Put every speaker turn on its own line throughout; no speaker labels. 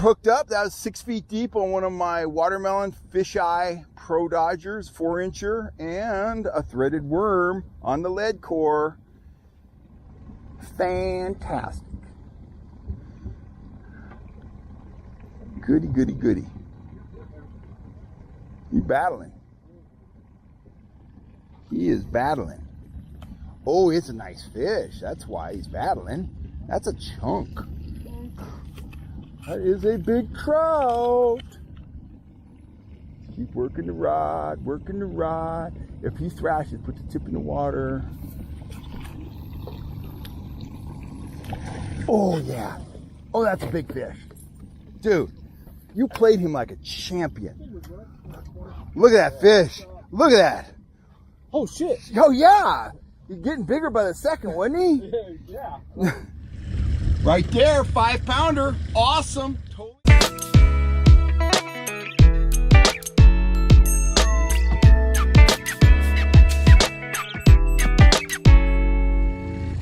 we're hooked up. That was 6 feet deep on one of my watermelon fisheye Pro Dodgers, 4-incher, and a threaded worm on the lead core. Fantastic. Goody, goody, goody. He's battling. He is battling. Oh, it's a nice fish. That's why he's battling. That's a chunk. That is a big trout. Keep working the rod, working the rod. If he thrashes, put the tip in the water. Oh, yeah. Oh, that's a big fish. Dude, you played him like a champion. Look at that fish. Look at that.
Oh, shit.
Oh, yeah. He's getting bigger by the second, wasn't he?
Yeah.
Right there, 5-pounder. Awesome.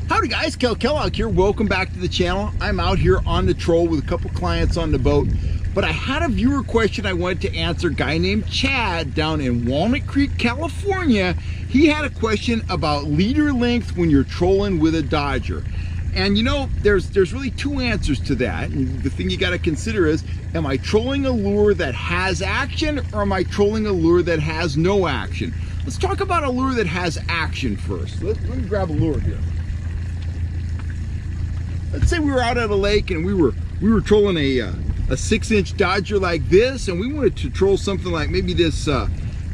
Howdy guys, Kel Kellogg here. Welcome back to the channel. I'm out here on the troll with a couple clients on the boat, but I had a viewer question I wanted to answer. A guy named Chad down in Walnut Creek, California. He had a question about leader length when you're trolling with a Dodger. And you know, there's really two answers to that. And the thing you got to consider is, am I trolling a lure that has action, or am I trolling a lure that has no action? Let's talk about a lure that has action first. Let me grab a lure here. Let's say we were out at a lake and we were trolling a 6-inch Dodger like this, and we wanted to troll something like maybe this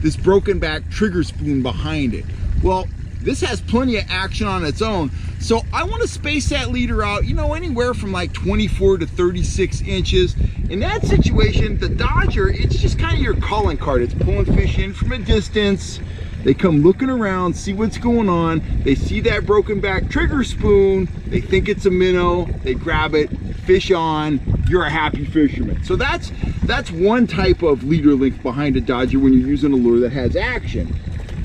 this broken back trigger spoon behind it. Well, this has plenty of action on its own, so I want to space that leader out, you know, anywhere from like 24 to 36 inches. In that situation, the Dodger, it's just kind of your calling card. It's pulling fish in from a distance. They come looking around, see what's going on. They see that broken back trigger spoon. They think it's a minnow. They grab it, fish on. You're a happy fisherman. So that's one type of leader length behind a Dodger when you're using a lure that has action.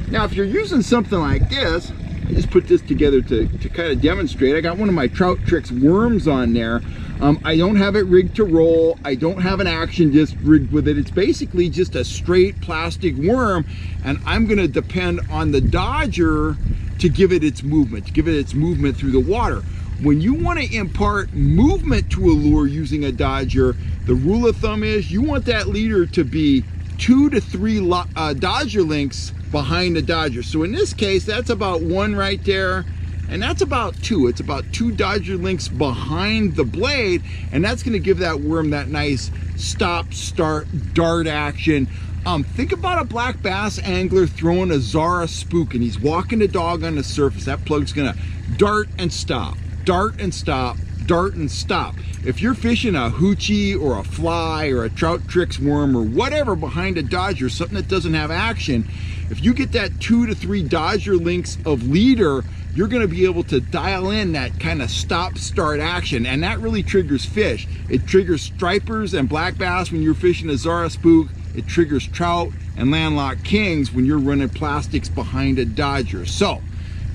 Now, if you're using something like this, I just put this together to kind of demonstrate. I got one of my Trout Tricks worms on there. I don't have it rigged to roll. I don't have an action disc rigged with it. It's basically just a straight plastic worm, and I'm gonna depend on the Dodger to give it its movement, through the water. When you want to impart movement to a lure using a Dodger, the rule of thumb is you want that leader to be 2 to 3 Dodger lengths behind the Dodger. So in this case, that's about 1 right there, and that's about 2. It's about 2 Dodger lengths behind the blade, and that's going to give that worm that nice stop, start, dart action. Think about a black bass angler throwing a Zara spook, and he's walking the dog on the surface. That plug's going to dart and stop, dart and stop, dart and stop. If you're fishing a hoochie or a fly or a Trout Tricks worm or whatever behind a Dodger, something that doesn't have action, if you get that 2 to 3 Dodger lengths of leader, you're going to be able to dial in that kind of stop start action, and that really triggers fish. It triggers stripers and black bass when you're fishing a Zara spook. It triggers trout and landlocked kings when you're running plastics behind a Dodger. So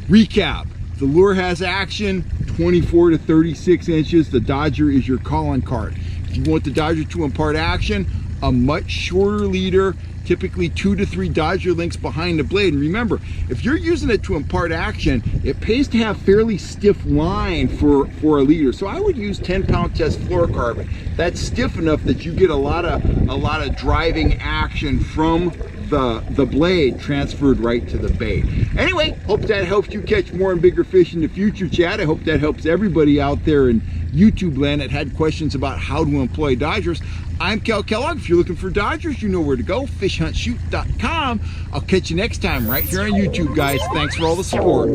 recap: the lure has action, 24 to 36 inches. The Dodger is your calling card. If you want the Dodger to impart action, a much shorter leader, typically 2 to 3 Dodger lengths behind the blade. And remember, if you're using it to impart action, it pays to have fairly stiff line for a leader. So I would use 10-pound test fluorocarbon. That's stiff enough that you get a lot of driving action from the blade transferred right to the bait. Anyway, hope that helps you catch more and bigger fish in the future, Chad. I hope that helps everybody out there in YouTube land that had questions about how to employ Dodgers. I'm Kel Kellogg. If you're looking for Dodgers, you know where to go, fishhuntshoot.com. I'll catch you next time right here on YouTube, guys. Thanks for all the support.